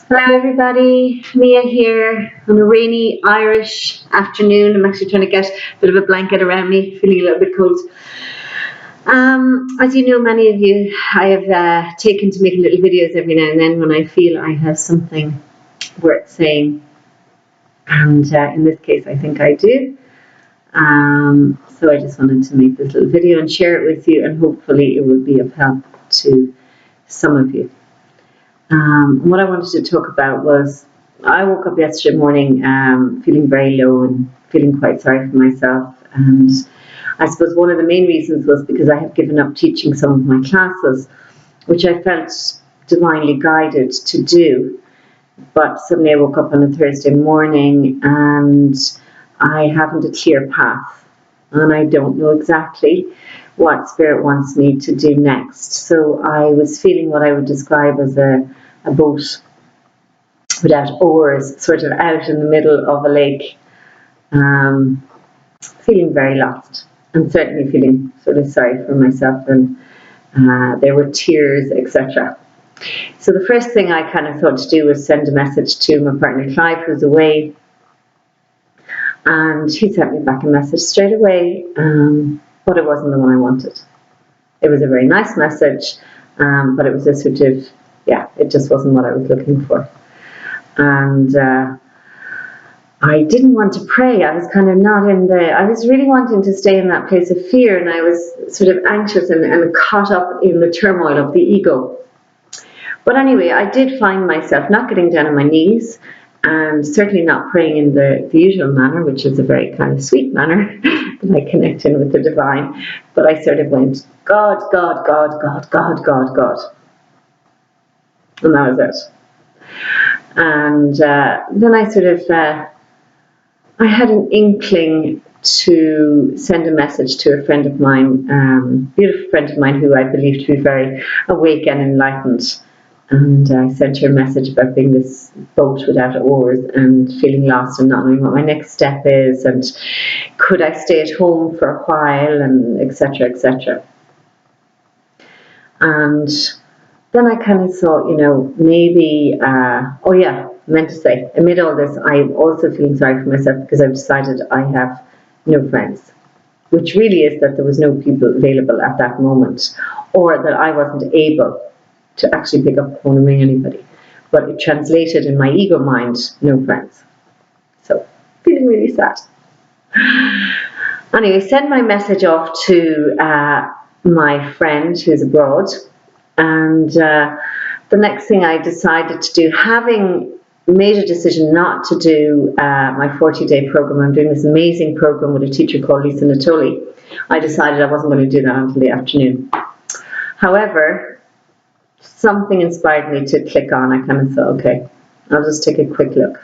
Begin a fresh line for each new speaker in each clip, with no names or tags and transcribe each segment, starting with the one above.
Hello everybody, Mia here on a rainy Irish afternoon. I'm actually trying to get a bit of a blanket around me, feeling a little bit cold. As you know, many of you, I have taken to making little videos every now and then when I feel I have something worth saying. And in this case, I think I do. So I just wanted to make this little video and share it with you, and hopefully it will be of help to some of you. What I wanted to talk about was I woke up yesterday morning feeling very low and feeling quite sorry for myself. And I suppose one of the main reasons was because I had given up teaching some of my classes, which I felt divinely guided to do. But suddenly I woke up on a Thursday morning and I haven't a clear path. And I don't know exactly what Spirit wants me to do next. So I was feeling what I would describe as a boat without oars, sort of out in the middle of a lake, feeling very lost and certainly feeling sort of sorry for myself, and there were tears, etc. So the first thing I kind of thought to do was send a message to my partner Clive, who's away, and he sent me back a message straight away, but it wasn't the one I wanted. It was a very nice message, but it was a sort of, it just wasn't what I was looking for. And I didn't want to pray. I was kind of not in I was really wanting to stay in that place of fear, and I was sort of anxious and caught up in the turmoil of the ego. But anyway, I did find myself not getting down on my knees, and certainly not praying in the usual manner, which is a very kind of sweet manner that I connect in with the divine. But I sort of went, God, God, God, God, God, God, God. And that was it. And then I sort of, I had an inkling to send a message to a friend of mine, beautiful friend of mine who I believe to be very awake and enlightened. And I sent her a message about being this boat without oars and feeling lost and not knowing what my next step is, and could I stay at home for a while, and etc., etc. And then I kind of thought, maybe, meant to say, amid all this, I'm also feeling sorry for myself because I've decided I have no friends, which really is that there was no people available at that moment, or that I wasn't able to actually pick up the phone and ring anybody. But it translated in my ego mind, no friends. So, feeling really sad. Anyway, send my message off to my friend who's abroad, and the next thing I decided to do, having made a decision not to do my 40-day program, I'm doing this amazing program with a teacher called Lisa Natoli. I decided I wasn't going to do that until the afternoon. However, something inspired me to click on. I kind of thought, okay, I'll just take a quick look.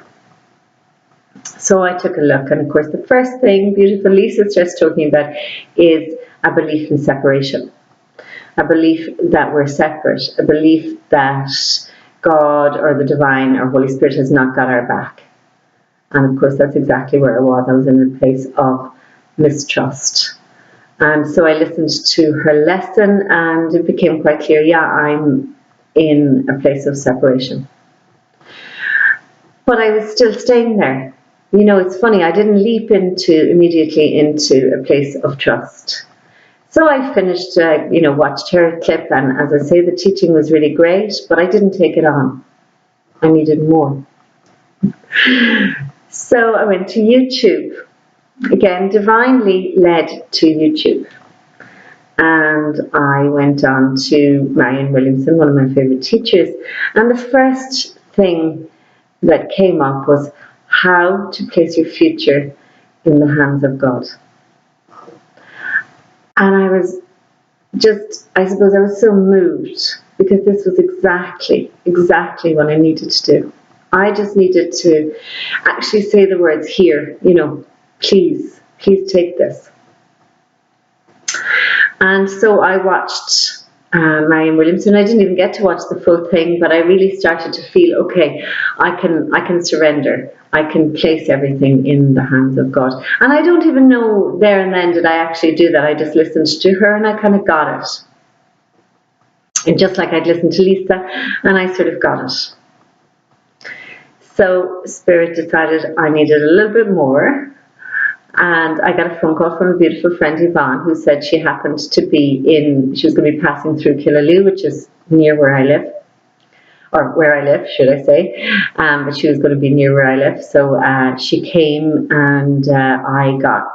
So I took a look, and of course the first thing beautiful Lisa's just talking about is a belief in separation. A belief that we're separate, a belief that God or the divine or Holy Spirit has not got our back. And of course that's exactly where I was. I was in a place of mistrust. And so I listened to her lesson, and it became quite clear, I'm in a place of separation. But I was still staying there. It's funny, I didn't leap immediately into a place of trust. So I finished, watched her clip, and as I say, the teaching was really great, but I didn't take it on. I needed more. So I went to YouTube. Again, divinely led to YouTube. And I went on to Marianne Williamson, one of my favorite teachers, and the first thing that came up was how to place your future in the hands of God. And I was I suppose I was so moved, because this was exactly what I needed to do. I just needed to actually say the words here, please take this. And so I watched Marianne Williamson. I didn't even get to watch the full thing, but I really started to feel, okay, I can surrender. I can place everything in the hands of God. And I don't even know there and then did I actually do that. I just listened to her and I kind of got it. And just like I'd listened to Lisa, and I sort of got it. So Spirit decided I needed a little bit more. And I got a phone call from a beautiful friend, Yvonne, who said she happened to be she was going to be passing through Killaloe, which is near where I live, or where I live, should I say. But she was going to be near where I live. So she came, and I got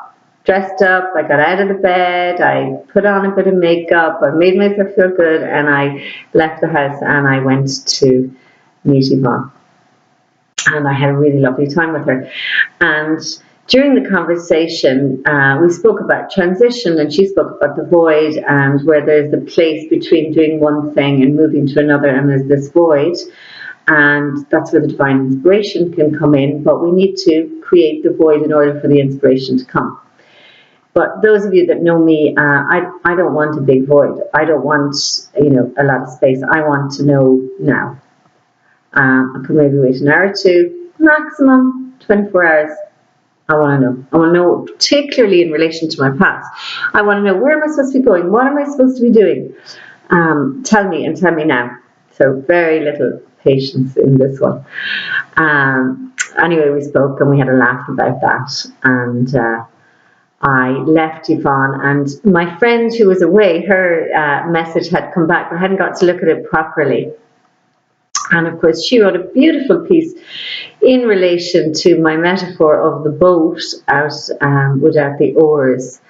dressed up, I got out of the bed, I put on a bit of makeup, I made myself feel good, and I left the house and I went to meet Yvonne. And I had a really lovely time with her. And during the conversation, we spoke about transition, and she spoke about the void, and where there's the place between doing one thing and moving to another, and there's this void. And that's where the divine inspiration can come in, but we need to create the void in order for the inspiration to come. But those of you that know me, I don't want a big void. I don't want, a lot of space. I want to know now. I could maybe wait an hour or two, maximum 24 hours. I want to know. I want to know, particularly in relation to my past. I want to know, where am I supposed to be going? What am I supposed to be doing? Tell me, and tell me now. So very little patience in this one. Anyway, we spoke and we had a laugh about that. And I left Yvonne, and my friend who was away, her message had come back, but I hadn't got to look at it properly. And of course, she wrote a beautiful piece in relation to my metaphor of the boat out without the oars.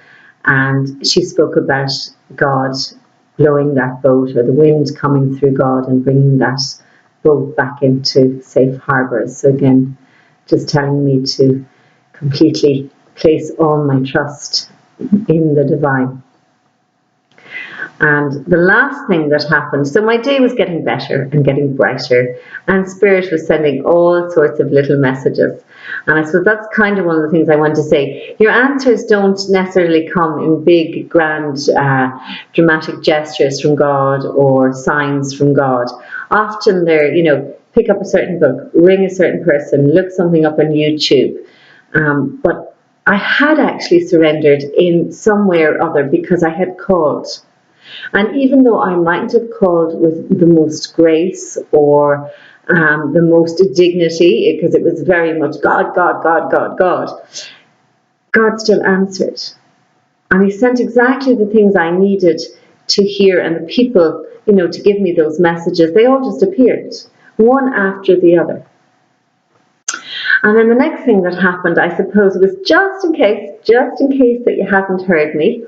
And she spoke about God blowing that boat, or the wind coming through God and bringing that boat back into safe harbours. So again, just telling me to completely place all my trust in the divine. And the last thing that happened, so my day was getting better and getting brighter, and Spirit was sending all sorts of little messages. And I suppose that's kind of one of the things I want to say. Your answers don't necessarily come in big, grand, dramatic gestures from God or signs from God. Often they're, pick up a certain book, ring a certain person, look something up on YouTube. But I had actually surrendered in some way or other because I had called. And even though I might have called with the most grace or the most dignity, because it was very much God, God, God, God, God, God still answered. And He sent exactly the things I needed to hear, and the people, to give me those messages. They all just appeared, one after the other. And then the next thing that happened, I suppose, was just in case that you haven't heard me,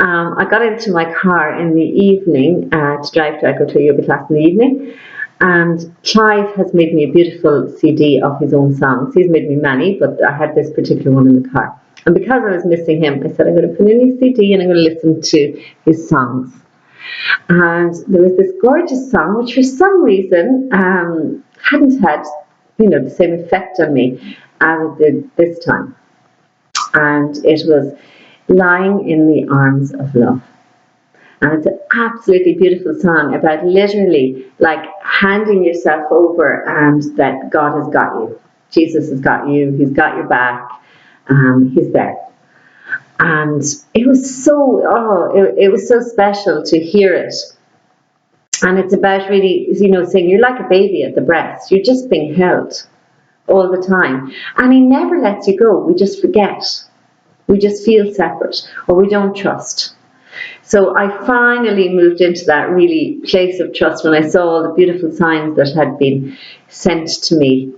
I got into my car in the evening to drive to go to a yoga class in the evening, and Clive has made me a beautiful CD of his own songs. He's made me many, but I had this particular one in the car. And because I was missing him, I said, I'm going to put in his CD and I'm going to listen to his songs. And there was this gorgeous song, which for some reason hadn't had, the same effect on me as it did this time. And it was Lying in the Arms of Love. And it's an absolutely beautiful song about literally like handing yourself over, and that God has got you. Jesus has got you. He's got your back. He's there. And it was it was so special to hear it. And it's about really, saying you're like a baby at the breast. You're just being held all the time. And He never lets you go. We just forget. We just feel separate, or we don't trust. So I finally moved into that really place of trust when I saw all the beautiful signs that had been sent to me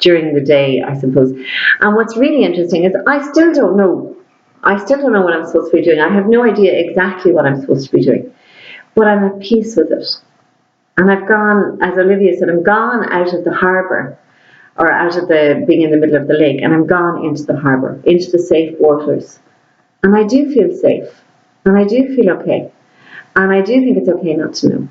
during the day, I suppose. And what's really interesting is I still don't know what I'm supposed to be doing. I have no idea exactly what I'm supposed to be doing, but I'm at peace with it. And I've gone, as Olivia said, I'm gone out of the harbour, or out of being in the middle of the lake, and I'm gone into the harbour, into the safe waters. And I do feel safe, and I do feel okay, and I do think it's okay not to know.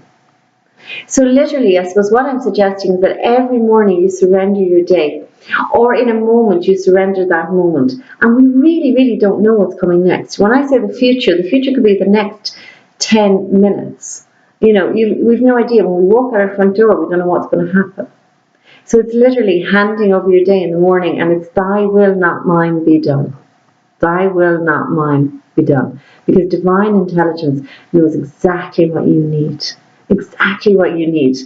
So literally, I suppose what I'm suggesting is that every morning you surrender your day, or in a moment you surrender that moment. And we really, really don't know what's coming next. When I say the future could be the next 10 minutes. We've no idea. When we walk out our front door, we don't know what's going to happen. So it's literally handing over your day in the morning, and it's Thy will, not mine, be done. Thy will, not mine, be done. Because divine intelligence knows exactly what you need. Exactly what you need.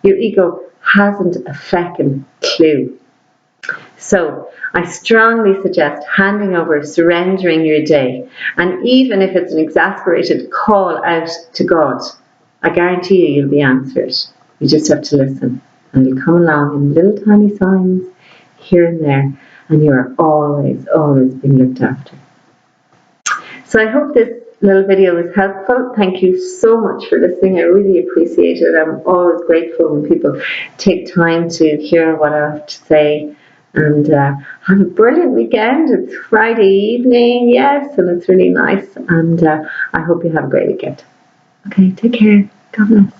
Your ego hasn't a feckin' clue. So I strongly suggest handing over, surrendering your day. And even if it's an exasperated call out to God, I guarantee you'll be answered. You just have to listen. And you'll come along in little tiny signs here and there. And you are always, always being looked after. So I hope this little video was helpful. Thank you so much for listening. I really appreciate it. I'm always grateful when people take time to hear what I have to say. And have a brilliant weekend. It's Friday evening, yes, and it's really nice. And I hope you have a great weekend. Okay, take care. God bless.